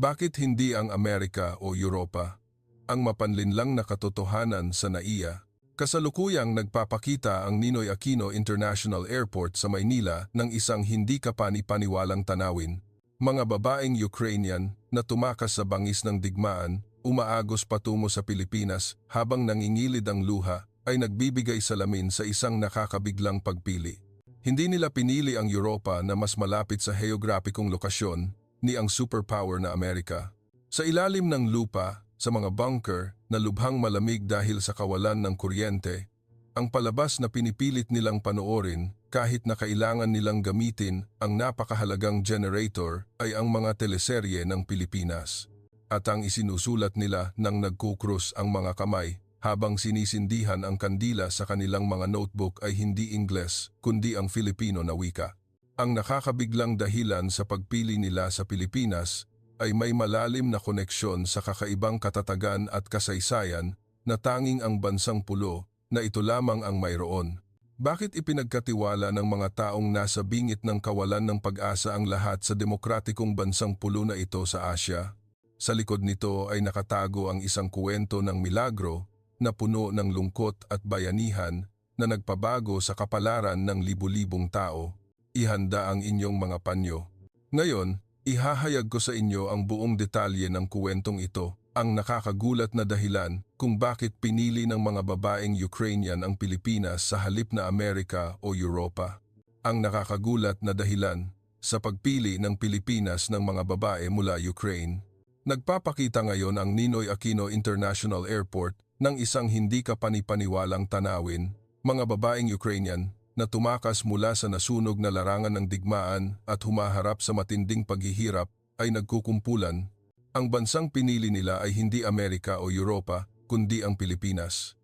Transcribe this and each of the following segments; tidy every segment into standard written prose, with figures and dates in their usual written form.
Bakit hindi ang Amerika o Europa? Ang mapanlinlang na katotohanan sa NAIA, kasalukuyang nagpapakita ang Ninoy Aquino International Airport sa Maynila ng isang hindi kapani-paniwalang tanawin. Mga babaeng Ukrainian na tumakas sa bangis ng digmaan, umaagos patungo sa Pilipinas habang nangingilid ang luha ay nagbibigay salamin sa isang nakakabiglang pagpili. Hindi nila pinili ang Europa na mas malapit sa heograpikong lokasyon ni ang superpower na Amerika. Sa ilalim ng lupa, sa mga bunker na lubhang malamig dahil sa kawalan ng kuryente, ang palabas na pinipilit nilang panoorin kahit na kailangan nilang gamitin ang napakahalagang generator ay ang mga teleserye ng Pilipinas. At ang isinusulat nila nang nagkukrus ang mga kamay habang sinisindihan ang kandila sa kanilang mga notebook ay hindi Ingles kundi ang Filipino na wika. Ang nakakabiglang dahilan sa pagpili nila sa Pilipinas ay may malalim na koneksyon sa kakaibang katatagan at kasaysayan na tanging ang bansang pulo na ito lamang ang mayroon. Bakit ipinagkatiwala ng mga taong nasa bingit ng kawalan ng pag-asa ang lahat sa demokratikong bansang pulo na ito sa Asya? Sa likod nito ay nakatago ang isang kuwento ng milagro na puno ng lungkot at bayanihan na nagpabago sa kapalaran ng libu-libong tao. Ihanda ang inyong mga panyo. Ngayon, ihahayag ko sa inyo ang buong detalye ng kuwentong ito, ang nakakagulat na dahilan kung bakit pinili ng mga babaeng Ukrainian ang Pilipinas sa halip na Amerika o Europa. Ang nakakagulat na dahilan sa pagpili ng Pilipinas ng mga babae mula Ukraine. Nagpapakita ngayon ang Ninoy Aquino International Airport ng isang hindi kapani-paniwalang tanawin, mga babaeng Ukrainian na tumakas mula sa nasunog na larangan ng digmaan at humaharap sa matinding paghihirap ay nagkukumpulan. Ang bansang pinili nila ay hindi Amerika o Europa, kundi ang Pilipinas.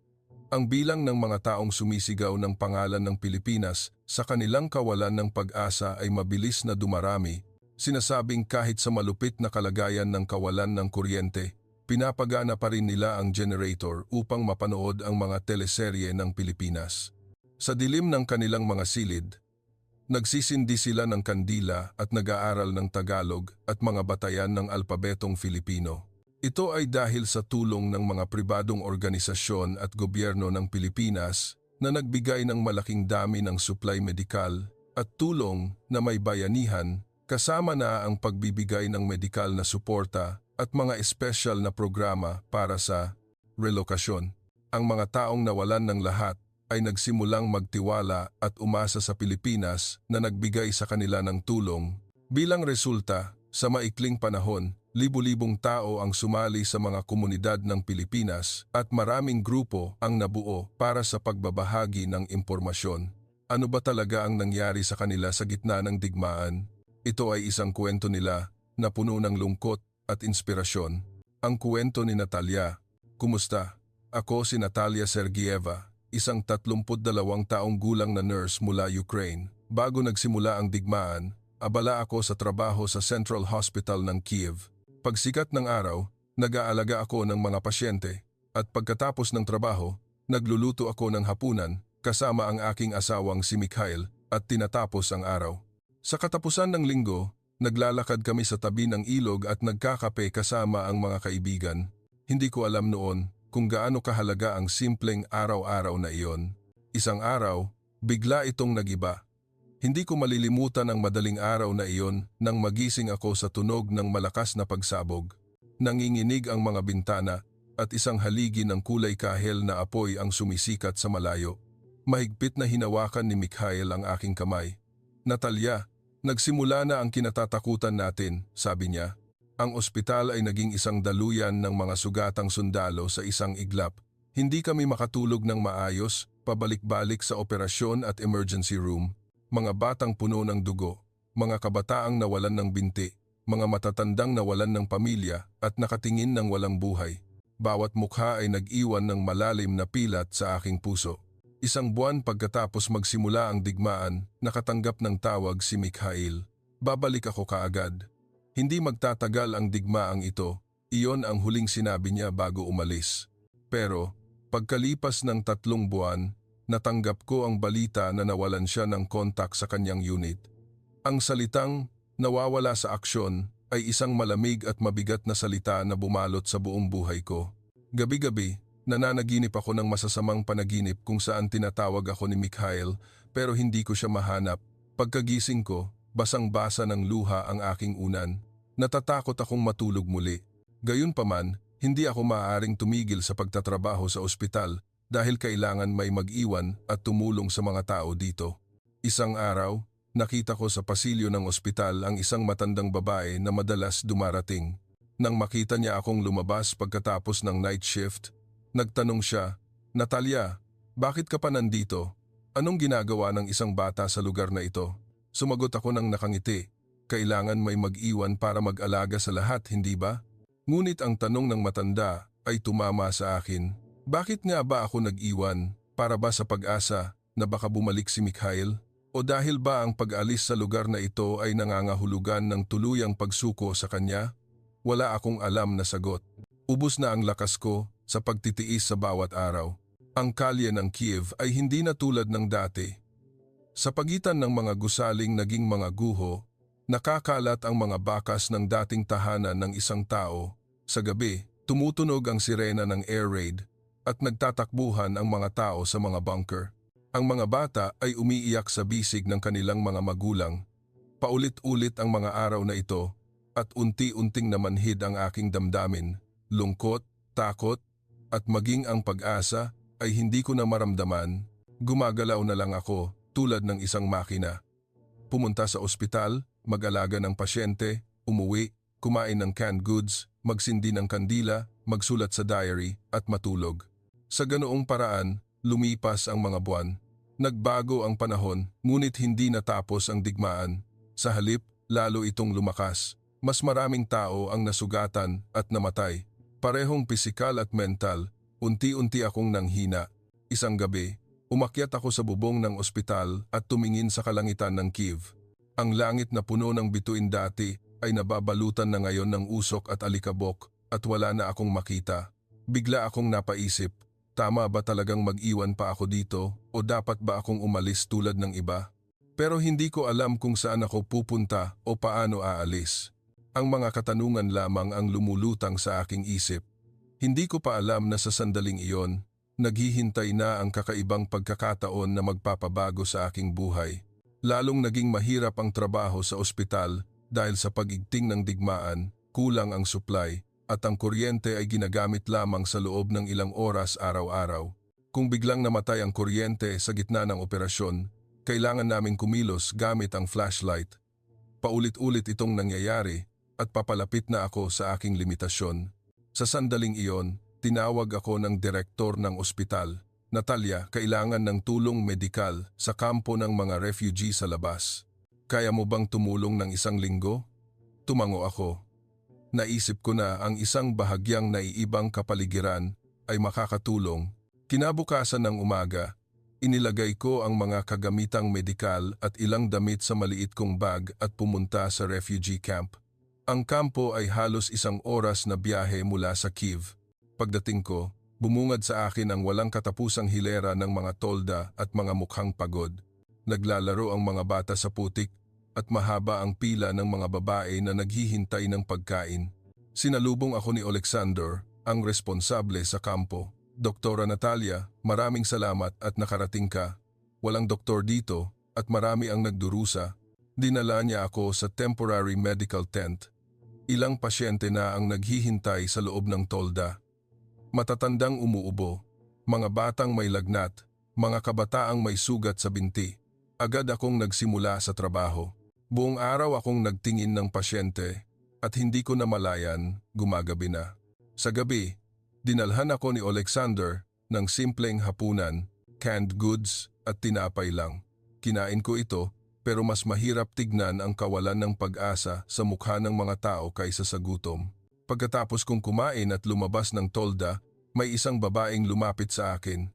Ang bilang ng mga taong sumisigaw ng pangalan ng Pilipinas sa kanilang kawalan ng pag-asa ay mabilis na dumarami, sinasabing kahit sa malupit na kalagayan ng kawalan ng kuryente, pinapagana pa rin nila ang generator upang mapanood ang mga teleserye ng Pilipinas. Sa dilim ng kanilang mga silid, nagsisindi sila ng kandila at nag-aaral ng Tagalog at mga batayan ng alpabetong Filipino. Ito ay dahil sa tulong ng mga pribadong organisasyon at gobyerno ng Pilipinas na nagbigay ng malaking dami ng supply medikal at tulong na may bayanihan, kasama na ang pagbibigay ng medikal na suporta at mga espesyal na programa para sa relokasyon. Ang mga taong nawalan ng lahat ay nagsimulang magtiwala at umasa sa Pilipinas na nagbigay sa kanila ng tulong. Bilang resulta, sa maikling panahon, libu-libong tao ang sumali sa mga komunidad ng Pilipinas at maraming grupo ang nabuo para sa pagbabahagi ng impormasyon. Ano ba talaga ang nangyari sa kanila sa gitna ng digmaan? Ito ay isang kwento nila na puno ng lungkot at inspirasyon. Ang kwento ni Natalia. Kumusta? Ako si Natalia Sergieva, isang 32 taong gulang na nurse mula Ukraine. Bago nagsimula ang digmaan, abala ako sa trabaho sa Central Hospital ng Kiev. Pagsikat ng araw, nag-aalaga ako ng mga pasyente at pagkatapos ng trabaho, nagluluto ako ng hapunan kasama ang aking asawang si Mikhail at tinatapos ang araw. Sa katapusan ng linggo, naglalakad kami sa tabi ng ilog at nagkakape kasama ang mga kaibigan. Hindi ko alam noon kung gaano kahalaga ang simpleng araw-araw na iyon. Isang araw, bigla itong nagiba. Hindi ko malilimutan ang madaling araw na iyon nang magising ako sa tunog ng malakas na pagsabog. Nanginginig ang mga bintana at isang haligi ng kulay kahel na apoy ang sumisikat sa malayo. Mahigpit na hinawakan ni Mikhail ang aking kamay. Natalia, nagsimula na ang kinatatakutan natin, sabi niya. Ang ospital ay naging isang daluyan ng mga sugatang sundalo sa isang iglap. Hindi kami makatulog ng maayos, pabalik-balik sa operasyon at emergency room. Mga batang puno ng dugo, mga kabataang nawalan ng binti, mga matatandang nawalan ng pamilya at nakatingin ng walang buhay. Bawat mukha ay nag-iwan ng malalim na pilat sa aking puso. Isang buwan pagkatapos magsimula ang digmaan, nakatanggap ng tawag si Mikhail. Babalik ako kaagad. Hindi magtatagal ang digmaang ito, iyon ang huling sinabi niya bago umalis. Pero, pagkalipas ng 3 buwan, natanggap ko ang balita na nawalan siya ng kontak sa kanyang unit. Ang salitang nawawala sa aksyon ay isang malamig at mabigat na salita na bumalot sa buong buhay ko. Gabi-gabi, nananaginip ako ng masasamang panaginip kung saan tinatawag ako ni Mikhail pero hindi ko siya mahanap. Pagkagising ko, basang-basa ng luha ang aking unan. Natatakot akong matulog muli. Gayunpaman, hindi ako maaaring tumigil sa pagtatrabaho sa ospital dahil kailangan may mag-iwan at tumulong sa mga tao dito. Isang araw, nakita ko sa pasilyo ng ospital ang isang matandang babae na madalas dumarating. Nang makita niya akong lumabas pagkatapos ng night shift, nagtanong siya, "Natalia, bakit ka pa nandito? Anong ginagawa ng isang bata sa lugar na ito?" Sumagot ako ng nakangiti, "Kailangan may mag-iwan para mag-alaga sa lahat, hindi ba?" Ngunit ang tanong ng matanda ay tumama sa akin. Bakit nga ba ako nag-iwan? Para ba sa pag-asa na baka bumalik si Mikhail? O dahil ba ang pag-alis sa lugar na ito ay nangangahulugan ng tuluyang pagsuko sa kanya? Wala akong alam na sagot. Ubos na ang lakas ko sa pagtitiis sa bawat araw. Ang kalye ng Kiev ay hindi na tulad ng dati. Sa pagitan ng mga gusaling naging mga guho, nakakalat ang mga bakas ng dating tahanan ng isang tao. Sa gabi, tumutunog ang sirena ng air raid at nagtatakbuhan ang mga tao sa mga bunker. Ang mga bata ay umiiyak sa bisig ng kanilang mga magulang. Paulit-ulit ang mga araw na ito at unti-unting namanhid ang aking damdamin, lungkot, takot, at maging ang pag-asa ay hindi ko na maramdaman. Gumagalaw na lang ako tulad ng isang makina. Pumunta sa ospital, mag-alaga ng pasyente, umuwi, kumain ng canned goods, magsindi ng kandila, magsulat sa diary at matulog. Sa ganoong paraan, lumipas ang mga buwan. Nagbago ang panahon, ngunit hindi natapos ang digmaan. Sa halip, lalo itong lumakas. Mas maraming tao ang nasugatan at namatay. Parehong pisikal at mental, unti-unti akong nanghina. Isang gabi, umakyat ako sa bubong ng ospital at tumingin sa kalangitan ng Kiev. Ang langit na puno ng bituin dati ay nababalutan na ngayon ng usok at alikabok at wala na akong makita. Bigla akong napaisip, tama ba talagang mag-iwan pa ako dito o dapat ba akong umalis tulad ng iba? Pero hindi ko alam kung saan ako pupunta o paano aalis. Ang mga katanungan lamang ang lumulutang sa aking isip. Hindi ko pa alam na sa sandaling iyon, naghihintay na ang kakaibang pagkakataon na magpapabago sa aking buhay. Lalong naging mahirap ang trabaho sa ospital dahil sa pag-igting ng digmaan, kulang ang supply, at ang kuryente ay ginagamit lamang sa loob ng ilang oras araw-araw. Kung biglang namatay ang kuryente sa gitna ng operasyon, kailangan naming kumilos gamit ang flashlight. Paulit-ulit itong nangyayari at papalapit na ako sa aking limitasyon. Sa sandaling iyon, tinawag ako ng direktor ng ospital. "Natalia, kailangan ng tulong medikal sa kampo ng mga refugee sa labas. Kaya mo bang tumulong ng isang linggo?" Tumango ako. Naisip ko na ang isang bahagyang naiibang kapaligiran ay makakatulong. Kinabukasan ng umaga, inilagay ko ang mga kagamitang medikal at ilang damit sa maliit kong bag at pumunta sa refugee camp. Ang kampo ay halos 1 oras na biyahe mula sa Kiev. Pagdating ko, bumungad sa akin ang walang katapusang hilera ng mga tolda at mga mukhang pagod. Naglalaro ang mga bata sa putik at mahaba ang pila ng mga babae na naghihintay ng pagkain. Sinalubong ako ni Alexander, ang responsable sa kampo. "Doktora Natalia, maraming salamat at nakarating ka. Walang doktor dito at marami ang nagdurusa." Dinala niya ako sa temporary medical tent. Ilang pasyente na ang naghihintay sa loob ng tolda. Matatandang umuubo, mga batang may lagnat, mga kabataang may sugat sa binti. Agad akong nagsimula sa trabaho. Buong araw akong nagtingin ng pasyente at hindi ko namalayan, gumagabi na. Sa gabi, dinalhan ako ni Alexander ng simpleng hapunan, canned goods at tinapay lang. Kinain ko ito pero mas mahirap tignan ang kawalan ng pag-asa sa mukha ng mga tao kaysa sa gutom. Pagkatapos kong kumain at lumabas ng tolda, may isang babaeng lumapit sa akin.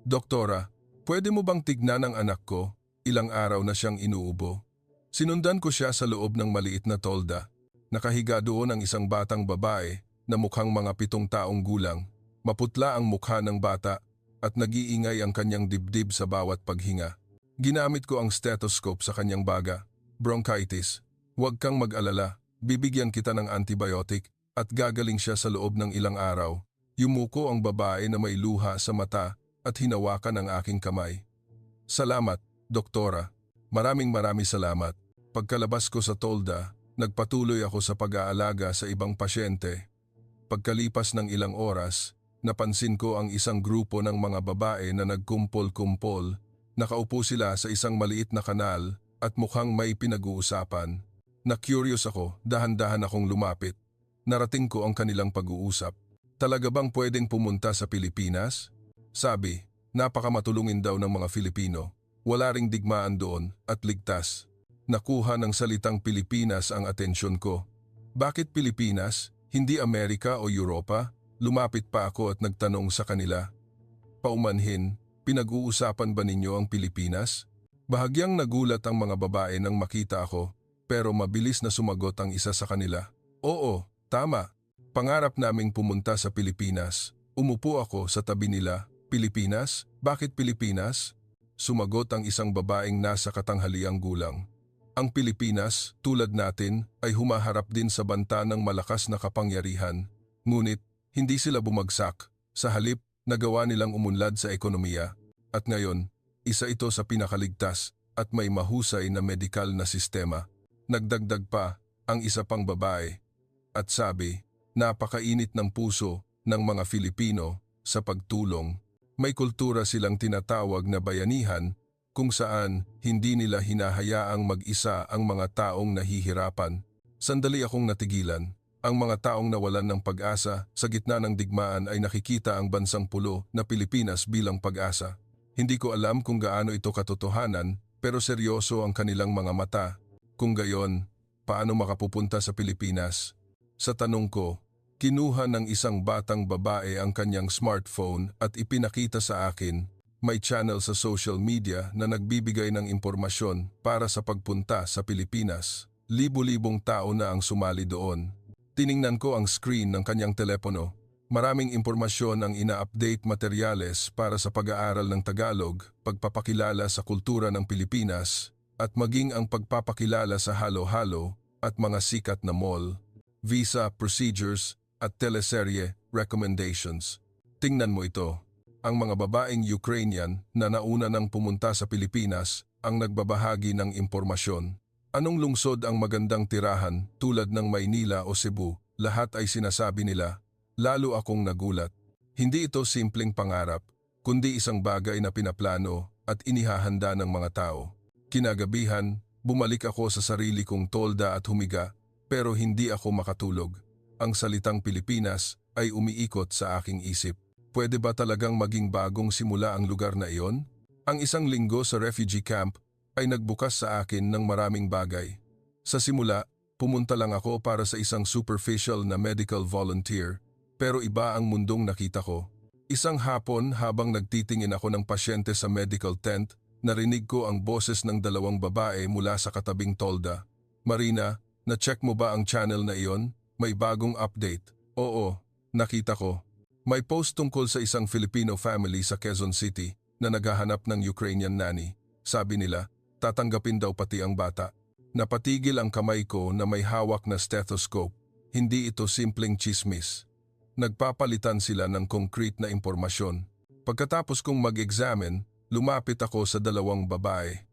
"Doktora, pwede mo bang tignan ang anak ko? Ilang araw na siyang inuubo." Sinundan ko siya sa loob ng maliit na tolda. Nakahiga doon ang isang batang babae na mukhang mga 7 taong gulang. Maputla ang mukha ng bata at nag-iingay ang kanyang dibdib sa bawat paghinga. Ginamit ko ang stethoscope sa kanyang baga. "Bronchitis. Huwag kang mag-alala. Bibigyan kita ng antibiotic at gagaling siya sa loob ng ilang araw. Yumuko ang babae na may luha sa mata at hinawakan ang aking kamay. Salamat, doktora. Maraming salamat. Pagkalabas ko sa tolda, nagpatuloy ako sa pag-aalaga sa ibang pasyente. Pagkalipas ng ilang oras, napansin ko ang isang grupo ng mga babae na nagkumpol-kumpol. Nakaupo sila sa isang maliit na kanal at mukhang may pinag-uusapan. Na-curious ako, dahan-dahan akong lumapit. Narating ko ang kanilang pag-uusap. Talaga bang pwedeng pumunta sa Pilipinas? Sabi, napakamatulungin daw ng mga Filipino. Wala ring digmaan doon at ligtas. Nakuha ng salitang Pilipinas ang atensyon ko. Bakit Pilipinas? Hindi Amerika o Europa? Lumapit pa ako at nagtanong sa kanila. Paumanhin, pinag-uusapan ba ninyo ang Pilipinas? Bahagyang nagulat ang mga babae nang makita ako, pero mabilis na sumagot ang isa sa kanila. Oo, tama. Pangarap naming pumunta sa Pilipinas. Umupo ako sa tabi nila. Pilipinas? Bakit Pilipinas? Sumagot ang isang babaeng nasa katanghaliang gulang. Ang Pilipinas, tulad natin, ay humaharap din sa banta ng malakas na kapangyarihan. Ngunit, hindi sila bumagsak. Sa halip, nagawa nilang umunlad sa ekonomiya. At ngayon, isa ito sa pinakaligtas at may mahusay na medikal na sistema. Nagdagdag pa ang isa pang babae. At sabi, napakainit ng puso ng mga Filipino sa pagtulong. May kultura silang tinatawag na bayanihan kung saan hindi nila hinahayaang mag-isa ang mga taong nahihirapan. Sandali akong natigilan. Ang mga taong nawalan ng pag-asa sa gitna ng digmaan ay nakikita ang bansang pulo na Pilipinas bilang pag-asa. Hindi ko alam kung gaano ito katotohanan pero seryoso ang kanilang mga mata. Kung gayon, paano makapupunta sa Pilipinas? Sa tanong ko, kinuha ng isang batang babae ang kanyang smartphone at ipinakita sa akin. May channel sa social media na nagbibigay ng impormasyon para sa pagpunta sa Pilipinas. Libo-libong tao na ang sumali doon. Tiningnan ko ang screen ng kanyang telepono. Maraming impormasyon ang ina-update materyales para sa pag-aaral ng Tagalog, pagpapakilala sa kultura ng Pilipinas, at maging ang pagpapakilala sa halo-halo at mga sikat na mall, visa procedures, at teleserye recommendations. Tingnan mo ito. Ang mga babaeng Ukrainian na nauna nang pumunta sa Pilipinas ang nagbabahagi ng impormasyon. Anong lungsod ang magandang tirahan tulad ng Maynila o Cebu? Lahat ay sinasabi nila. Lalo akong nagulat. Hindi ito simpleng pangarap, kundi isang bagay na pinaplano at inihahanda ng mga tao. Kinagabihan, bumalik ako sa sarili kong tolda at humiga, pero hindi ako makatulog. Ang salitang Pilipinas ay umiikot sa aking isip. Pwede ba talagang maging bagong simula ang lugar na iyon? Ang isang linggo sa refugee camp ay nagbukas sa akin ng maraming bagay. Sa simula, pumunta lang ako para sa isang superficial na medical volunteer, pero iba ang mundong nakita ko. Isang hapon habang nagtitingin ako ng pasyente sa medical tent, narinig ko ang boses ng dalawang babae mula sa katabing tolda. Marina, na-check mo ba ang channel na iyon? May bagong update. Oo, nakita ko. May post tungkol sa isang Filipino family sa Quezon City na naghahanap ng Ukrainian nanny. Sabi nila, tatanggapin daw pati ang bata. Napatigil ang kamay ko na may hawak na stethoscope. Hindi ito simpleng chismis. Nagpapalitan sila ng concrete na impormasyon. Pagkatapos kong mag-examine, lumapit ako sa dalawang babae.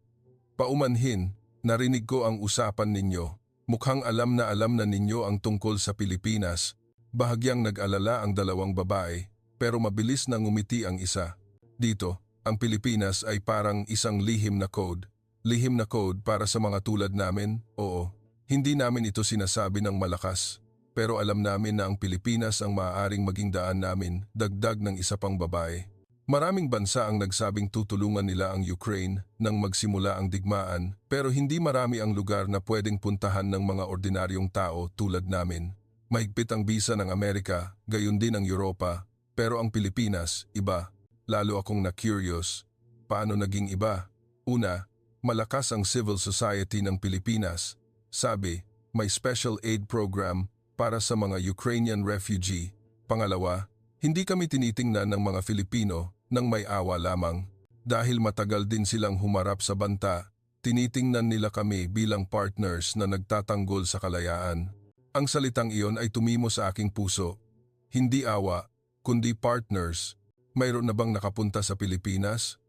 Paumanhin, narinig ko ang usapan ninyo. Mukhang alam na ninyo ang tungkol sa Pilipinas. Bahagyang nag-alala ang dalawang babae, pero mabilis na ngumiti ang isa. Dito, ang Pilipinas ay parang isang lihim na code. Lihim na code para sa mga tulad namin? Oo. Hindi namin ito sinasabi ng malakas. Pero alam namin na ang Pilipinas ang maaaring maging daan namin, dagdag ng isa pang babae. Maraming bansa ang nagsabing tutulungan nila ang Ukraine nang magsimula ang digmaan, pero hindi marami ang lugar na pwedeng puntahan ng mga ordinaryong tao tulad namin. Mahigpit ang bisa ng Amerika, gayon din ang Europa, pero ang Pilipinas, iba. Lalo akong na-curious. Paano naging iba? Una, malakas ang civil society ng Pilipinas. Sabi, may special aid program para sa mga Ukrainian refugee. Pangalawa, hindi kami tinitingnan ng mga Filipino nang may awa lamang. Dahil matagal din silang humarap sa banta, tinitingnan nila kami bilang partners na nagtatanggol sa kalayaan. Ang salitang iyon ay tumimo sa aking puso. Hindi awa, kundi partners. Mayroon na bang nakapunta sa Pilipinas?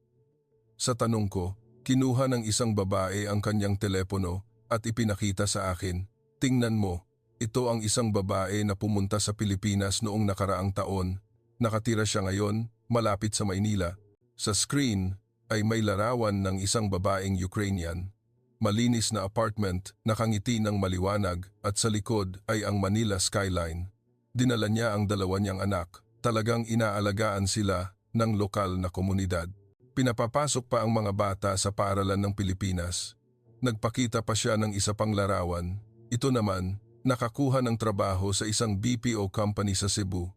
Sa tanong ko, kinuha ng isang babae ang kanyang telepono at ipinakita sa akin. Tingnan mo, ito ang isang babae na pumunta sa Pilipinas noong nakaraang taon. Nakatira siya ngayon, malapit sa Maynila. Sa screen ay may larawan ng isang babaeng Ukrainian. Malinis na apartment, nakangiti ng maliwanag at sa likod ay ang Manila skyline. Dinala niya ang dalawa niyang anak. Talagang inaalagaan sila ng lokal na komunidad. Pinapapasok pa ang mga bata sa paaralan ng Pilipinas. Nagpakita pa siya ng isa pang larawan. Ito naman, nakakuha ng trabaho sa isang BPO company sa Cebu.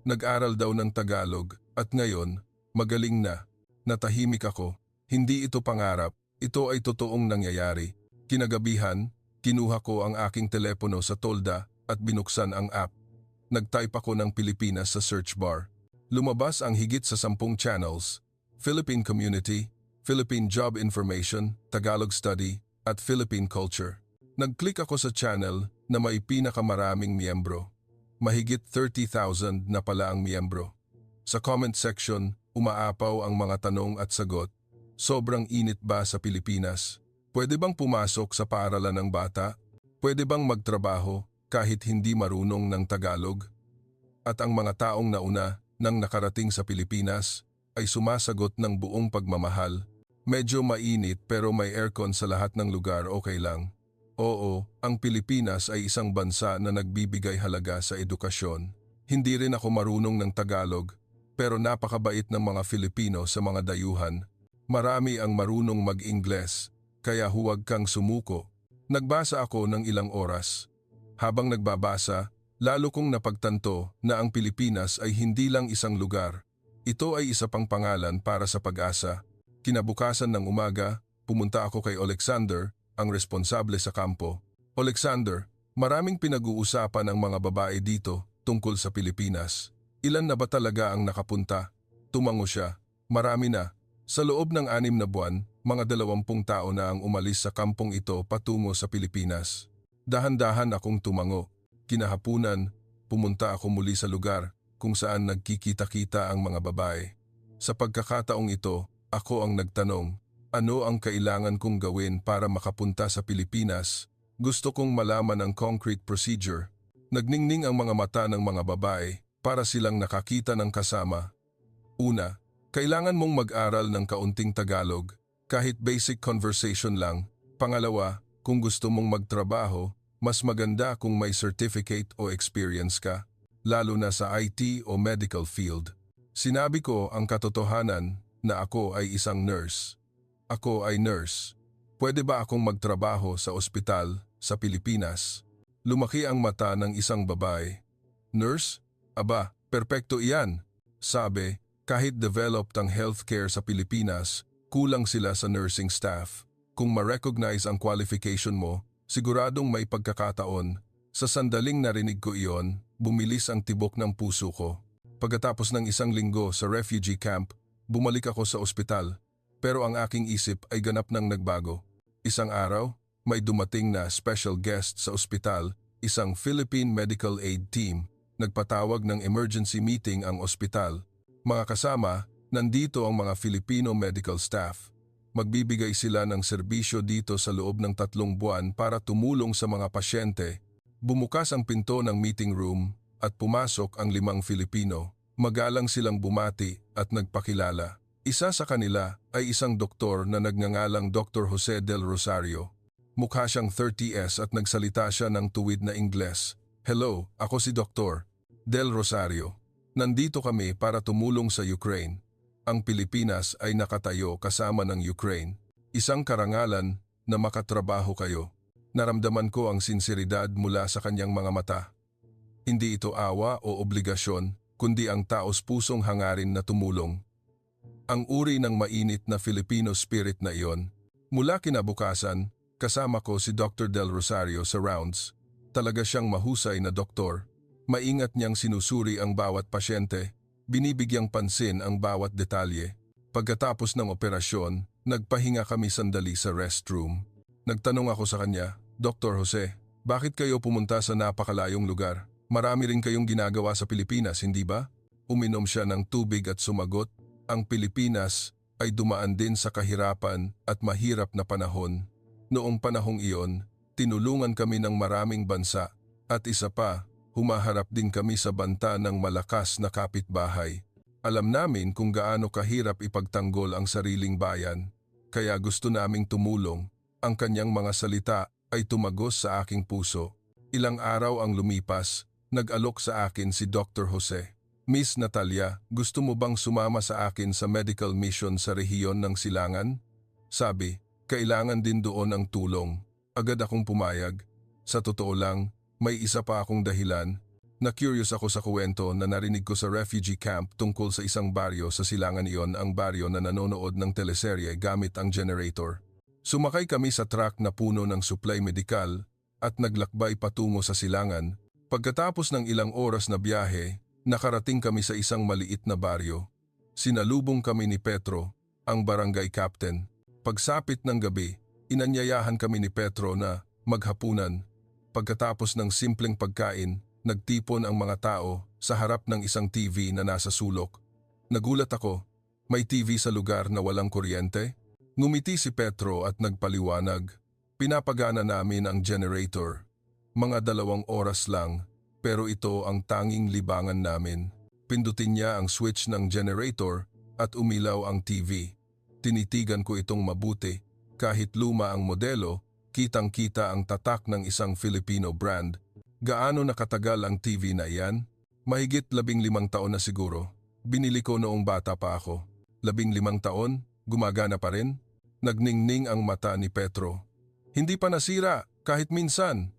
Nag-aral daw ng Tagalog at ngayon, magaling na. Natahimik ako. Hindi ito pangarap. Ito ay totoong nangyayari. Kinagabihan, kinuha ko ang aking telepono sa tolda at binuksan ang app. Nag-type ako ng Pilipinas sa search bar. Lumabas ang higit sa 10 channels: Philippine Community, Philippine Job Information, Tagalog Study, at Philippine Culture. Nag-click ako sa channel na may pinakamaraming miyembro. Mahigit 30,000 na pala ang miyembro. Sa comment section, umaapaw ang mga tanong at sagot. Sobrang init ba sa Pilipinas? Pwede bang pumasok sa paaralan ng bata? Pwede bang magtrabaho kahit hindi marunong ng Tagalog? At ang mga taong nauna nang nakarating sa Pilipinas ay sumasagot ng buong pagmamahal. Medyo mainit pero may aircon sa lahat ng lugar, okay lang. Oo, ang Pilipinas ay isang bansa na nagbibigay halaga sa edukasyon. Hindi rin ako marunong ng Tagalog, pero napakabait ng mga Filipino sa mga dayuhan. Marami ang marunong mag-Ingles, kaya huwag kang sumuko. Nagbasa ako ng ilang oras. Habang nagbabasa, lalo kong napagtanto na ang Pilipinas ay hindi lang isang lugar. Ito ay isa pang pangalan para sa pag-asa. Kinabukasan ng umaga, pumunta ako kay Alexander, ang responsable sa kampo. Alexander, maraming pinag-uusapan ang mga babae dito tungkol sa Pilipinas. Ilan na ba talaga ang nakapunta? Tumango siya. Marami na. Sa loob ng 6 na buwan, mga 20 tao na ang umalis sa kampong ito patungo sa Pilipinas. Dahan-dahan akong tumango. Kinahapunan, pumunta ako muli sa lugar kung saan nagkikita-kita ang mga babae. Sa pagkakataong ito, ako ang nagtanong, ano ang kailangan kong gawin para makapunta sa Pilipinas? Gusto kong malaman ang concrete procedure. Nagningning ang mga mata ng mga babae para silang nakakita ng kasama. Una, kailangan mong mag-aral ng kaunting Tagalog, kahit basic conversation lang. Pangalawa, kung gusto mong magtrabaho, mas maganda kung may certificate o experience ka, lalo na sa IT o medical field. Sinabi ko ang katotohanan na ako ay isang nurse. Ako ay nurse. Pwede ba akong magtrabaho sa ospital sa Pilipinas? Lumaki ang mata ng isang babae. Nurse? Aba, perpekto iyan. Sabi, kahit developed ang healthcare sa Pilipinas, kulang sila sa nursing staff. Kung ma-recognize ang qualification mo, siguradong may pagkakataon. Sa sandaling narinig ko iyon, bumilis ang tibok ng puso ko. Pagkatapos ng 1 linggo sa refugee camp, bumalik ako sa ospital. Pero ang aking isip ay ganap nang nagbago. Isang araw, may dumating na special guest sa ospital, isang Philippine Medical Aid Team. Nagpatawag ng emergency meeting ang ospital. Mga kasama, nandito ang mga Filipino medical staff. Magbibigay sila ng serbisyo dito sa loob ng 3 buwan para tumulong sa mga pasyente. Bumukas ang pinto ng meeting room at pumasok ang 5 Filipino. Magalang silang bumati at nagpakilala. Isa sa kanila ay isang doktor na nagngangalang Dr. Jose Del Rosario. Mukha siyang 30s at nagsalita siya ng tuwid na Ingles. Hello, ako si Dr. Del Rosario. Nandito kami para tumulong sa Ukraine. Ang Pilipinas ay nakatayo kasama ng Ukraine. Isang karangalan na makatrabaho kayo. Naramdaman ko ang sinseridad mula sa kanyang mga mata. Hindi ito awa o obligasyon, kundi ang taos-pusong hangarin na tumulong. Ang uri ng mainit na Filipino spirit na iyon. Mula kinabukasan, kasama ko si Dr. Del Rosario sa rounds. Talaga siyang mahusay na doktor. Maingat niyang sinusuri ang bawat pasyente, binibigyang pansin ang bawat detalye. Pagkatapos ng operasyon, nagpahinga kami sandali sa restroom. Nagtanong ako sa kanya, Dr. Jose, Bakit kayo pumunta sa napakalayong lugar? Marami rin kayong ginagawa sa Pilipinas, hindi ba? Uminom siya ng tubig at sumagot, ang Pilipinas ay dumaan din sa kahirapan at mahirap na panahon. Noong panahong iyon, tinulungan kami ng maraming bansa at isa pa, humaharap din kami sa banta ng malakas na kapitbahay. Alam namin kung gaano kahirap ipagtanggol ang sariling bayan, kaya gusto naming tumulong. Ang kanyang mga salita ay tumagos sa aking puso. Ilang araw ang lumipas, nag-alok sa akin si Dr. Jose. Miss Natalia, gusto mo bang sumama sa akin sa medical mission sa rehiyon ng Silangan? Sabi, kailangan din doon ang tulong. Agad akong pumayag. Sa totoo lang, may isa pa akong dahilan. Na-curious ako sa kwento na narinig ko sa refugee camp tungkol sa isang baryo sa Silangan iyon, ang baryo na nanonood ng teleserye gamit ang generator. Sumakay kami sa truck na puno ng supply medikal at naglakbay patungo sa Silangan. Pagkatapos ng ilang oras na biyahe, nakarating kami sa isang maliit na baryo. Sinalubong kami ni Petro, ang barangay captain. Pagsapit ng gabi, inanyayahan kami ni Petro na maghapunan. Pagkatapos ng simpleng pagkain, nagtipon ang mga tao sa harap ng isang TV na nasa sulok. Nagulat ako, may TV sa lugar na walang kuryente? Ngumiti si Petro at nagpaliwanag. Pinapagana namin ang generator. Mga 2 oras lang, pero ito ang tanging libangan namin. Pindutin niya ang switch ng generator at umilaw ang TV. Tinitigan ko itong mabuti. Kahit luma ang modelo, kitang-kita ang tatak ng isang Filipino brand. Gaano nakatagal ang TV na iyan? Mahigit 15 taon na siguro. Binili ko noong bata pa ako. 15 taon? Gumagana pa rin? Nagningning ang mata ni Petro. Hindi pa nasira, kahit minsan.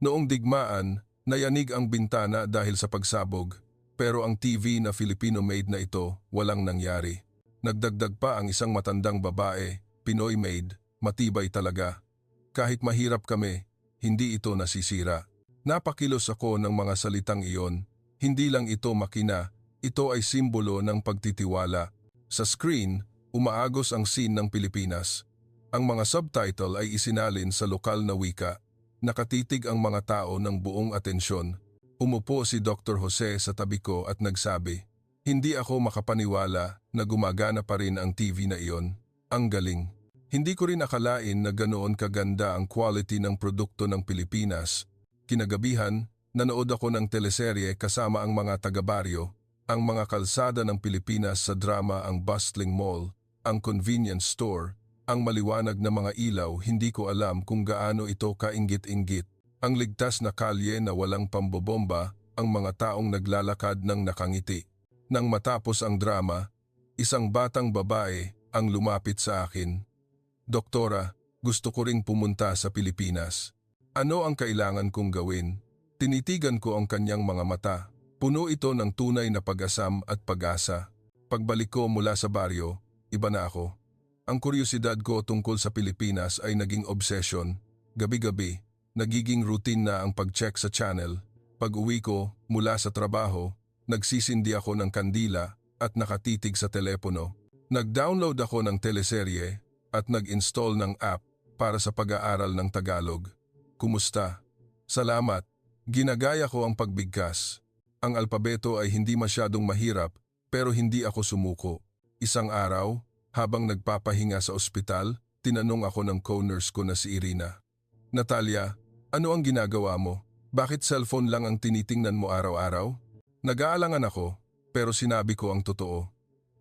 Noong digmaan, nayanig ang bintana dahil sa pagsabog. Pero ang TV na Filipino-made na ito, walang nangyari. Nagdagdag pa ang isang matandang babae, Pinoy-made, matibay talaga. Kahit mahirap kami, hindi ito nasisira. Napakilos ako ng mga salitang iyon. Hindi lang ito makina, ito ay simbolo ng pagtitiwala. Sa screen, umaagos ang scene ng Pilipinas. Ang mga subtitle ay isinalin sa lokal na wika. Nakatitig ang mga tao ng buong atensyon. Umupo si Dr. Jose sa tabi ko at nagsabi, hindi ako makapaniwala na gumagana pa rin ang TV na iyon. Ang galing. Hindi ko rin akalain na ganoon kaganda ang quality ng produkto ng Pilipinas. Kinagabihan, nanood ako ng teleserye kasama ang mga taga-baryo, ang mga kalsada ng Pilipinas sa drama, ang bustling mall, ang convenience store, ang maliwanag na mga ilaw. Hindi ko alam kung gaano ito kainggit-inggit. Ang ligtas na kalye na walang pambobomba, ang mga taong naglalakad ng nakangiti. Nang matapos ang drama, isang batang babae ang lumapit sa akin. Doktora, gusto ko ring pumunta sa Pilipinas. Ano ang kailangan kong gawin? Tinitigan ko ang kanyang mga mata. Puno ito ng tunay na pag-asam at pag-asa. Pagbalik ko mula sa baryo, iba na ako. Ang kuryosidad ko tungkol sa Pilipinas ay naging obsession. Gabi-gabi, nagiging routine na ang pag-check sa channel. Pag-uwi ko mula sa trabaho, nagsisindi ako ng kandila at nakatitig sa telepono. Nag-download ako ng teleserye at nag-install ng app para sa pag-aaral ng Tagalog. Kumusta? Salamat. Ginagaya ko ang pagbigkas. Ang alpabeto ay hindi masyadong mahirap pero hindi ako sumuko. Isang araw, habang nagpapahinga sa ospital, tinanong ako ng co-nurse ko na si Irina. Natalia, ano ang ginagawa mo? Bakit cellphone lang ang tinitingnan mo araw-araw? Nag-aalangan ako, pero sinabi ko ang totoo.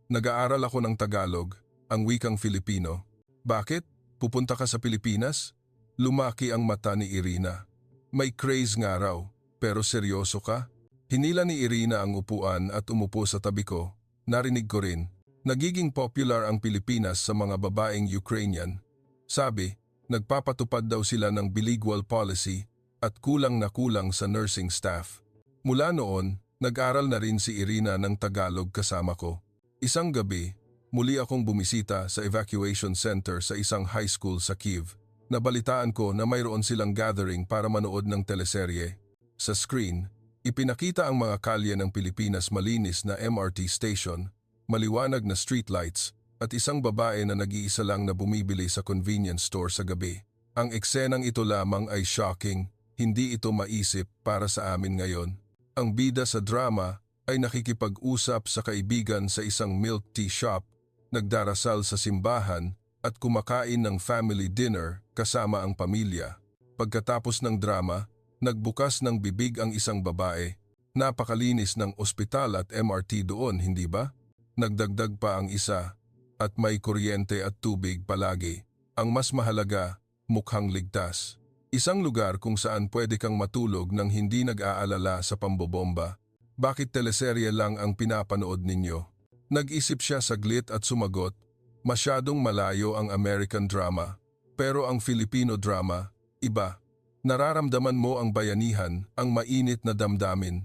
Nag-aaral ako ng Tagalog, ang wikang Filipino. Bakit? Pupunta ka sa Pilipinas? Lumaki ang mata ni Irina. May craze nga raw, pero seryoso ka? Hinila ni Irina ang upuan at umupo sa tabi ko. Narinig ko rin. Nagiging popular ang Pilipinas sa mga babaeng Ukrainian. Sabi, nagpapatupad daw sila ng bilingual policy at kulang na kulang sa nursing staff. Mula noon, nag-aral na rin si Irina ng Tagalog kasama ko. Isang gabi, muli akong bumisita sa evacuation center sa isang high school sa Kyiv. Nabalitaan ko na mayroon silang gathering para manood ng teleserye. Sa screen, ipinakita ang mga kalye ng Pilipinas, malinis na MRT station, maliwanag na streetlights, at isang babae na nag-iisa lang na bumibili sa convenience store sa gabi. Ang eksenang ito lamang ay shocking. hindi ito maisip para sa amin ngayon. Ang bida sa drama ay nakikipag-usap sa kaibigan sa isang milk tea shop, nagdarasal sa simbahan at kumakain ng family dinner kasama ang pamilya. Pagkatapos ng drama, nagbukas ng bibig ang isang babae. Napakalinis ng ospital at MRT doon, hindi ba? Nagdagdag pa ang isa, at may kuryente at tubig palagi. Ang mas mahalaga, mukhang ligtas. Isang lugar kung saan pwede kang matulog nang hindi nag-aalala sa pambobomba. Bakit teleserye lang ang pinapanood ninyo? Nag-isip siya saglit at sumagot, masyadong malayo ang American drama. Pero ang Filipino drama, iba. Nararamdaman mo ang bayanihan, ang mainit na damdamin.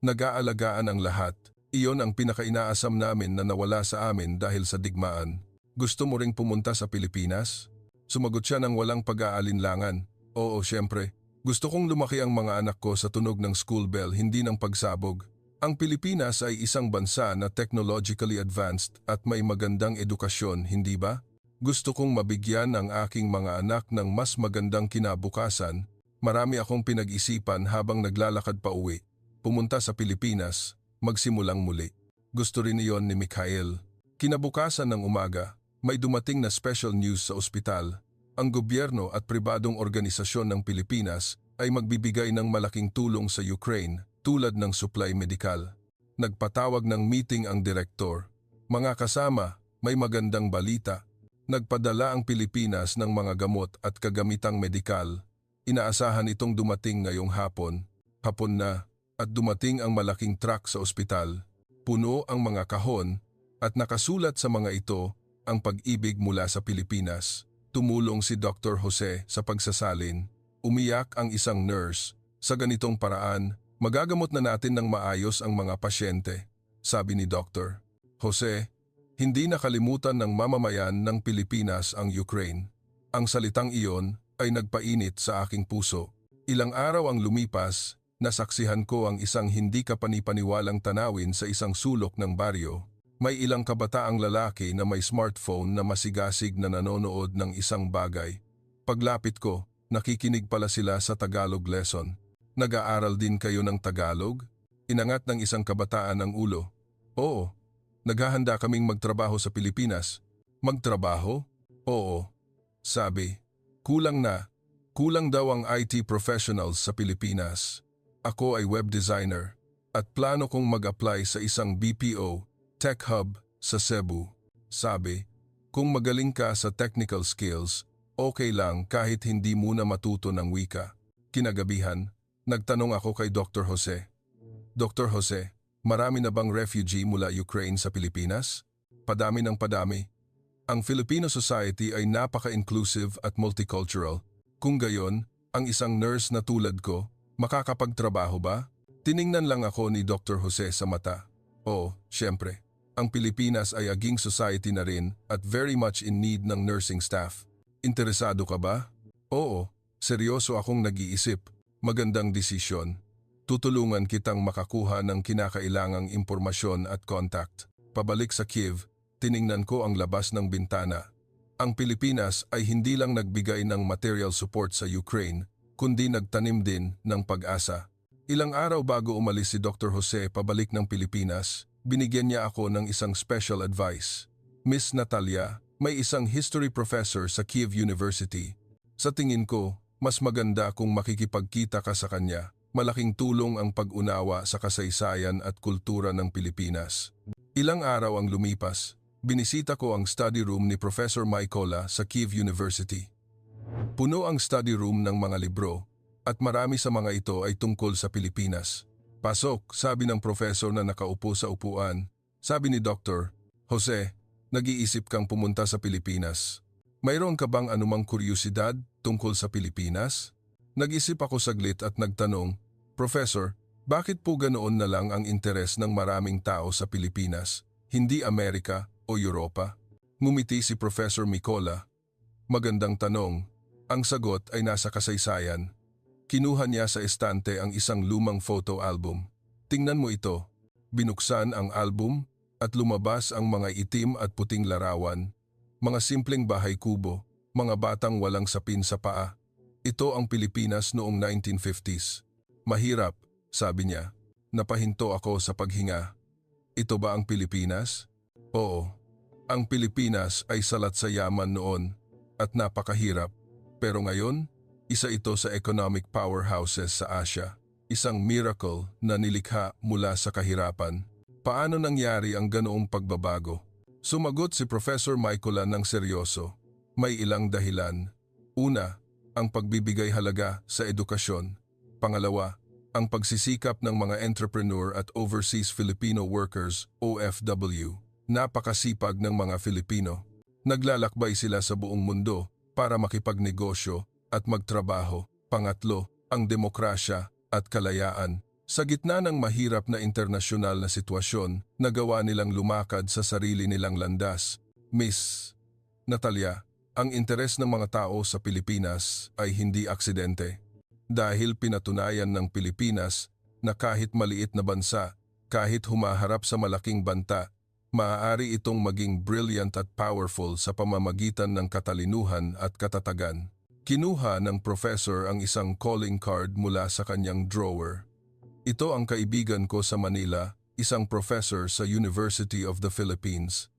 Nag-aalagaan ang lahat. Iyon ang pinakainaasam namin na nawala sa amin dahil sa digmaan. Gusto mo ring pumunta sa Pilipinas? Sumagot siya ng walang pag-aalinlangan. Oo, syempre. Gusto kong lumaki ang mga anak ko sa tunog ng school bell, hindi ng pagsabog. Ang Pilipinas ay isang bansa na technologically advanced at may magandang edukasyon, hindi ba? Gusto kong mabigyan ang aking mga anak ng mas magandang kinabukasan. Marami akong pinag-isipan habang naglalakad pa uwi. Pumunta sa Pilipinas, magsimulang muli. Gusto rin iyon ni Mikhail. Kinabukasan ng umaga, may dumating na special news sa ospital. Ang gobyerno at pribadong organisasyon ng Pilipinas ay magbibigay ng malaking tulong sa Ukraine tulad ng supply medikal. Nagpatawag ng meeting ang direktor. Mga kasama, may magandang balita. Nagpadala ang Pilipinas ng mga gamot at kagamitang medikal. Inaasahan itong dumating ngayong hapon. Hapon na, at dumating ang malaking truck sa ospital. Puno ang mga kahon at nakasulat sa mga ito ang pag-ibig mula sa Pilipinas. Tumulong si Dr. Jose sa pagsasalin. Umiyak ang isang nurse. Sa ganitong paraan, magagamot na natin ng maayos ang mga pasyente, sabi ni Dr. Jose. Hindi nakalimutan ng mamamayan ng Pilipinas ang Ukraine. Ang salitang iyon ay nagpainit sa aking puso. Ilang araw ang lumipas, nasaksihan ko ang isang hindi kapanipaniwalang tanawin sa isang sulok ng baryo. May ilang kabataang lalaki na may smartphone na masigasig na nanonood ng isang bagay. Paglapit ko, nakikinig pala sila sa Tagalog lesson. Nag-aaral din kayo ng Tagalog? Inangat ng isang kabataan ang ulo. Oo, naghahanda kaming magtrabaho sa Pilipinas. Magtrabaho? Oo, sabi. Kulang na. Kulang daw ang IT professionals sa Pilipinas. Ako ay web designer at plano kong mag-apply sa isang BPO Tech Hub sa Cebu. Sabi, kung magaling ka sa technical skills, okay lang kahit hindi muna matuto ng wika. Kinagabihan, nagtanong ako kay Dr. Jose. Dr. Jose, marami na bang refugee mula Ukraine sa Pilipinas? Padami ng padami. Ang Filipino society ay napaka-inclusive at multicultural. Kung gayon, ang isang nurse na tulad ko, makakapagtrabaho ba? Tiningnan lang ako ni Dr. Jose sa mata. Oo, syempre. Ang Pilipinas ay aging society na rin at very much in need ng nursing staff. Interesado ka ba? Oo, seryoso akong nag-iisip. Magandang desisyon. Tutulungan kitang makakuha ng kinakailangang impormasyon at contact. Pabalik sa Kiev, tiningnan ko ang labas ng bintana. Ang Pilipinas ay hindi lang nagbigay ng material support sa Ukraine, kundi nagtanim din ng pag-asa. Ilang araw bago umalis si Dr. Jose pabalik ng Pilipinas, binigyan niya ako ng isang special advice. Miss Natalia, may isang history professor sa Kiev University. Sa tingin ko, mas maganda kung makikipagkita ka sa kanya. Malaking tulong ang pag-unawa sa kasaysayan at kultura ng Pilipinas. Ilang araw ang lumipas, binisita ko ang study room ni Professor Mykola sa Kiev University. Puno ang study room ng mga libro, at marami sa mga ito ay tungkol sa Pilipinas. Pasok, sabi ng professor na nakaupo sa upuan. Sabi ni Dr. Jose, nag-iisip kang pumunta sa Pilipinas. Mayroon ka bang anumang kuryosidad tungkol sa Pilipinas? Nag-isip ako saglit at nagtanong, Professor, bakit po ganoon na lang ang interes ng maraming tao sa Pilipinas, hindi Amerika o Europa? Ngumiti si Professor Mykola. Magandang tanong. Ang sagot ay nasa kasaysayan. Kinuha niya sa estante ang isang lumang photo album. Tingnan mo ito. Binuksan ang album at lumabas ang mga itim at puting larawan, mga simpleng bahay kubo, mga batang walang sapin sa paa. Ito ang Pilipinas noong 1950s. Mahirap, sabi niya. Napahinto ako sa paghinga. Ito ba ang Pilipinas? Oo. Ang Pilipinas ay salat sa yaman noon at napakahirap. Pero ngayon, isa ito sa economic powerhouses sa Asia. Isang miracle na nilikha mula sa kahirapan. Paano nangyari ang ganoong pagbabago? Sumagot si Professor Michaela ng seryoso. May ilang dahilan. Una, ang pagbibigay halaga sa edukasyon. Pangalawa, ang pagsisikap ng mga entrepreneur at overseas Filipino workers, OFW. Napakasipag ng mga Filipino. Naglalakbay sila sa buong mundo para makipagnegosyo at magtrabaho. Pangatlo, ang demokrasya at kalayaan. Sa gitna ng mahirap na internasyonal na sitwasyon, nagawa nilang lumakad sa sarili nilang landas. Miss Natalia, ang interes ng mga tao sa Pilipinas ay hindi aksidente. Dahil pinatunayan ng Pilipinas na kahit maliit na bansa, kahit humaharap sa malaking banta, maaari itong maging brilliant at powerful sa pamamagitan ng katalinuhan at katatagan. Kinuha ng professor ang isang calling card mula sa kanyang drawer. Ito ang kaibigan ko sa Manila, isang professor sa University of the Philippines.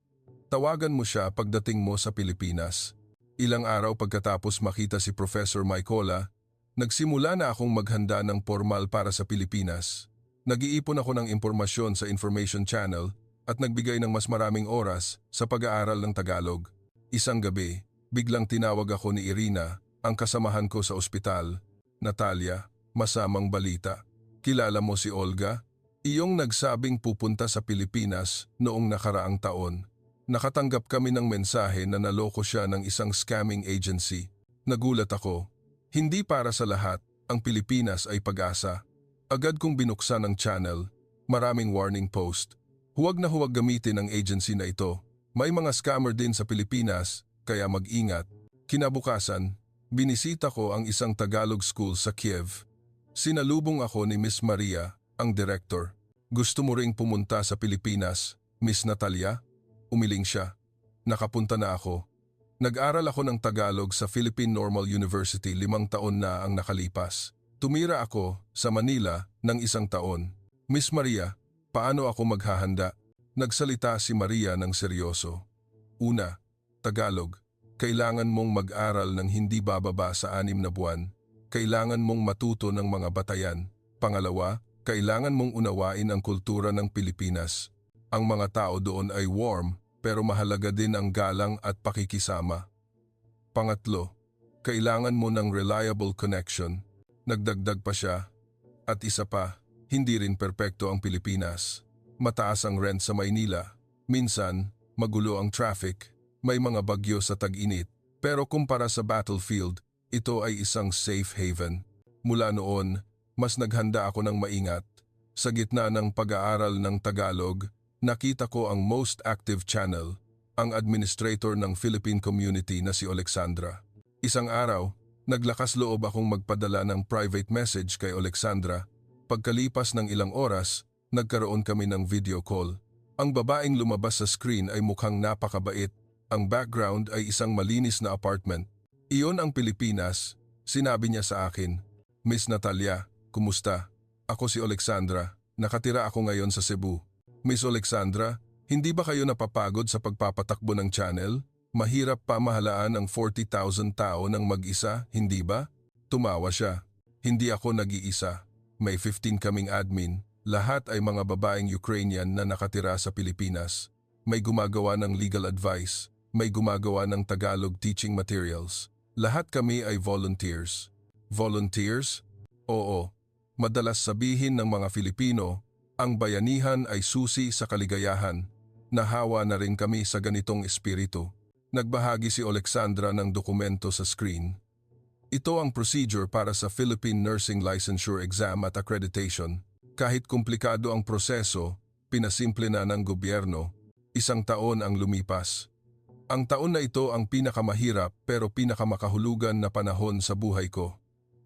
Tawagan mo siya pagdating mo sa Pilipinas. Ilang araw pagkatapos makita si Professor Michaela, nagsimula na akong maghanda ng formal para sa Pilipinas. Nag-iipon ako ng impormasyon sa Information Channel at nagbigay ng mas maraming oras sa pag-aaral ng Tagalog. Isang gabi, biglang tinawag ako ni Irina, ang kasamahan ko sa ospital. Natalia, masamang balita. Kilala mo si Olga? Iyong nagsabing pupunta sa Pilipinas noong nakaraang taon. Nakatanggap kami ng mensahe na naloko siya ng isang scamming agency. Nagulat ako. Hindi para sa lahat, ang Pilipinas ay pag-asa. Agad kong binuksan ang channel. Maraming warning post. Huwag na huwag gamitin ang agency na ito. May mga scammer din sa Pilipinas, kaya mag-ingat. Kinabukasan, binisita ko ang isang Tagalog school sa Kiev. Sinalubong ako ni Miss Maria, ang director. Gusto mo ring pumunta sa Pilipinas, Miss Natalia? Umiling siya. Nakapunta na ako. Nag-aral ako ng Tagalog sa Philippine Normal University 5 taon na ang nakalipas. Tumira ako sa Manila ng 1 taon. Miss Maria, paano ako maghahanda? Nagsalita si Maria ng seryoso. Una, Tagalog. Kailangan mong mag-aral ng hindi bababa sa 6 na buwan. Kailangan mong matuto ng mga batayan. Pangalawa, kailangan mong unawain ang kultura ng Pilipinas. Ang mga tao doon ay warm, pero mahalaga din ang galang at pakikisama. Pangatlo, kailangan mo ng reliable connection. Nagdagdag pa siya. At isa pa, hindi rin perpekto ang Pilipinas. Mataas ang rent sa Maynila. Minsan, magulo ang traffic. May mga bagyo sa tag-init. Pero kumpara sa battlefield, ito ay isang safe haven. Mula noon, mas naghanda ako ng maingat. Sa gitna ng pag-aaral ng Tagalog, nakita ko ang most active channel, ang administrator ng Philippine community na si Alexandra. Isang araw, naglakas loob akong magpadala ng private message kay Alexandra. Pagkalipas ng ilang oras, nagkaroon kami ng video call. Ang babaeng lumabas sa screen ay mukhang napakabait. Ang background ay isang malinis na apartment. Iyon ang Pilipinas, sinabi niya sa akin. Miss Natalia, kumusta? Ako si Alexandra, nakatira ako ngayon sa Cebu. Miss Alexandra, hindi ba kayo napapagod sa pagpapatakbo ng channel? Mahirap pamahalaan ang 40,000 tao ng mag-isa, hindi ba? Tumawa siya. Hindi ako nag-iisa. May 15 kaming admin. Lahat ay mga babaeng Ukrainian na nakatira sa Pilipinas. May gumagawa ng legal advice. May gumagawa ng Tagalog teaching materials. Lahat kami ay volunteers. Volunteers? Oo. Madalas sabihin ng mga Filipino, ang bayanihan ay susi sa kaligayahan. Nahawa na rin kami sa ganitong espiritu. Nagbahagi si Alexandra ng dokumento sa screen. Ito ang procedure para sa Philippine Nursing Licensure Exam at Accreditation. Kahit komplikado ang proseso, pinasimple na ng gobyerno. 1 taon ang lumipas. Ang taon na ito ang pinakamahirap pero pinakamakahulugan na panahon sa buhay ko.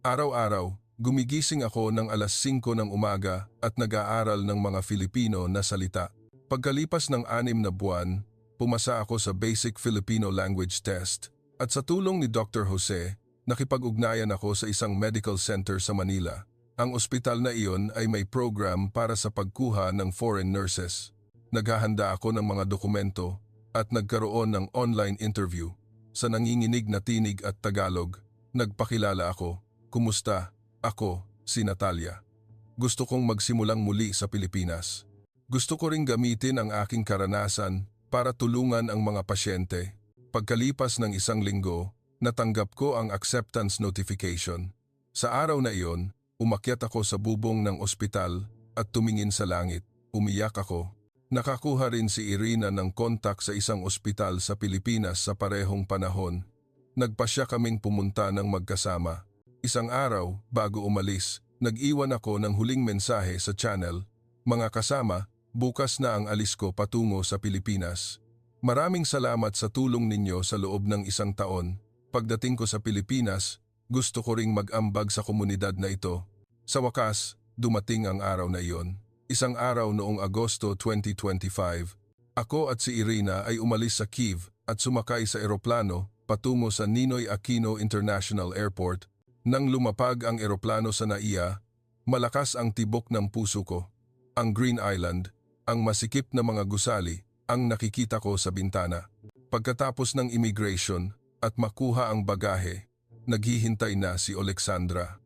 Araw-araw, gumigising ako ng alas 5 ng umaga at nag-aaral ng mga Filipino na salita. Pagkalipas ng 6 na buwan, pumasa ako sa Basic Filipino Language Test at sa tulong ni Dr. Jose, Nakipag-ugnayan ako sa isang medical center sa Manila. Ang ospital na iyon ay may program para sa pagkuha ng foreign nurses. Naghahanda ako ng mga dokumento at nagkaroon ng online interview. Sa nanginginig na tinig at Tagalog, nagpakilala ako. Kumusta? Ako, si Natalia. Gusto kong magsimulang muli sa Pilipinas. Gusto ko ring gamitin ang aking karanasan para tulungan ang mga pasyente. Pagkalipas ng 1 linggo, natanggap ko ang acceptance notification. Sa araw na iyon, umakyat ako sa bubong ng ospital at tumingin sa langit. Umiyak ako. Nakakuha rin si Irina ng kontak sa isang ospital sa Pilipinas sa parehong panahon. Nagpasya kaming pumunta ng magkasama. Isang araw, bago umalis, nag-iwan ako ng huling mensahe sa channel. Mga kasama, bukas na ang alis ko patungo sa Pilipinas. Maraming salamat sa tulong ninyo sa loob ng 1 taon. Pagdating ko sa Pilipinas, gusto ko ring mag-ambag sa komunidad na ito. Sa wakas, dumating ang araw na iyon. Isang araw noong Agosto 2025, ako at si Irina ay umalis sa Kyiv at sumakay sa eroplano patungo sa Ninoy Aquino International Airport. Nang lumapag ang eroplano sa NAIA, malakas ang tibok ng puso ko. Ang Green Island, ang masikip na mga gusali, ang nakikita ko sa bintana. Pagkatapos ng immigration at makuha ang bagahe, naghihintay na si Alexandra.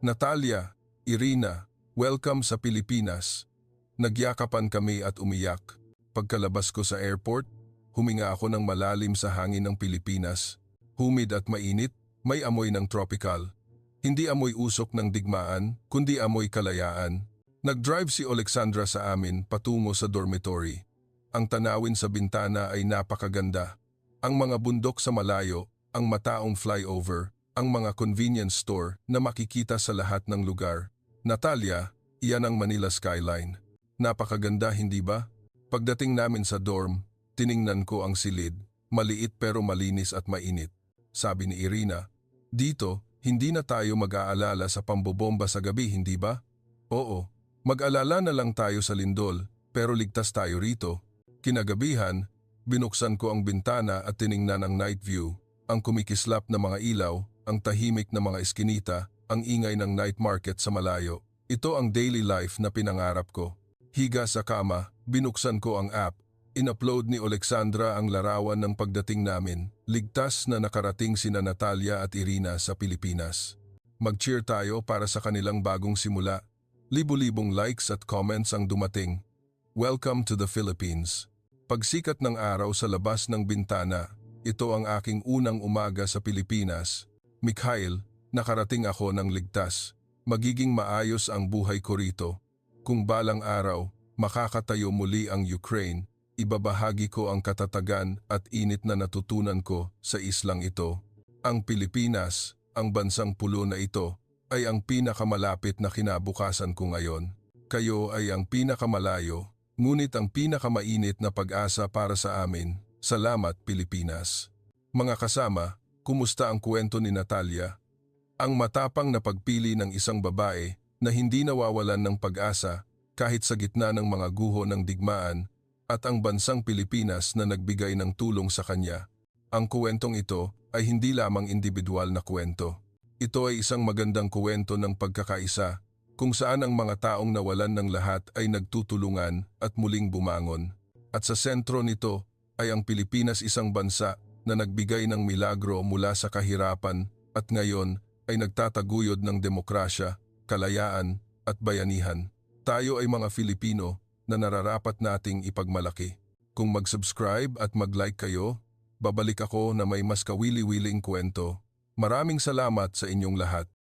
Natalia, Irina, welcome sa Pilipinas. Nagyakapan kami at umiyak. Pagkalabas ko sa airport, huminga ako ng malalim sa hangin ng Pilipinas. Humid at mainit, may amoy ng tropical. Hindi amoy usok ng digmaan, kundi amoy kalayaan. Nag-drive si Alexandra sa amin patungo sa dormitory. Ang tanawin sa bintana ay napakaganda. Ang mga bundok sa malayo, ang mataong flyover, ang mga convenience store na makikita sa lahat ng lugar. Natalia, iyan ang Manila skyline. Napakaganda, hindi ba? Pagdating namin sa dorm, tiningnan ko ang silid, maliit pero malinis at mainit. Sabi ni Irina, dito, hindi na tayo mag-aalala sa pambobomba sa gabi, hindi ba? Oo, mag-alala na lang tayo sa lindol, pero ligtas tayo rito. Kinagabihan, binuksan ko ang bintana at tiningnan ang night view, ang kumikislap na mga ilaw, ang tahimik na mga eskinita, ang ingay ng night market sa malayo. Ito ang daily life na pinangarap ko. Higa sa kama, binuksan ko ang app. In-upload ni Alexandra ang larawan ng pagdating namin. Ligtas na nakarating sina Natalia at Irina sa Pilipinas. Mag-cheer tayo para sa kanilang bagong simula. Libu-libong likes at comments ang dumating. Welcome to the Philippines. Pagsikat ng araw sa labas ng bintana, ito ang aking unang umaga sa Pilipinas. Mikhail, nakarating ako ng ligtas. Magiging maayos ang buhay ko rito. Kung balang araw, makakatayo muli ang Ukraine, ibabahagi ko ang katatagan at init na natutunan ko sa islang ito. Ang Pilipinas, ang bansang pulo na ito, ay ang pinakamalapit na kinabukasan ko ngayon. Kayo ay ang pinakamalayo, ngunit ang pinakamainit na pag-asa para sa amin. Salamat, Pilipinas. Mga kasama, kumusta ang kwento ni Natalia? Ang matapang na pagpili ng isang babae na hindi nawawalan ng pag-asa kahit sa gitna ng mga guho ng digmaan at ang bansang Pilipinas na nagbigay ng tulong sa kanya. Ang kwentong ito ay hindi lamang individual na kwento. Ito ay isang magandang kwento ng pagkakaisa kung saan ang mga taong nawalan ng lahat ay nagtutulungan at muling bumangon. At sa sentro nito ay ang Pilipinas, isang bansa na nagbigay ng milagro mula sa kahirapan at ngayon ay nagtataguyod ng demokrasya, kalayaan at bayanihan. Tayo ay mga Filipino na nararapat nating ipagmalaki. Kung mag-subscribe at mag-like kayo, babalik ako na may mas kawili-wiling kwento. Maraming salamat sa inyong lahat.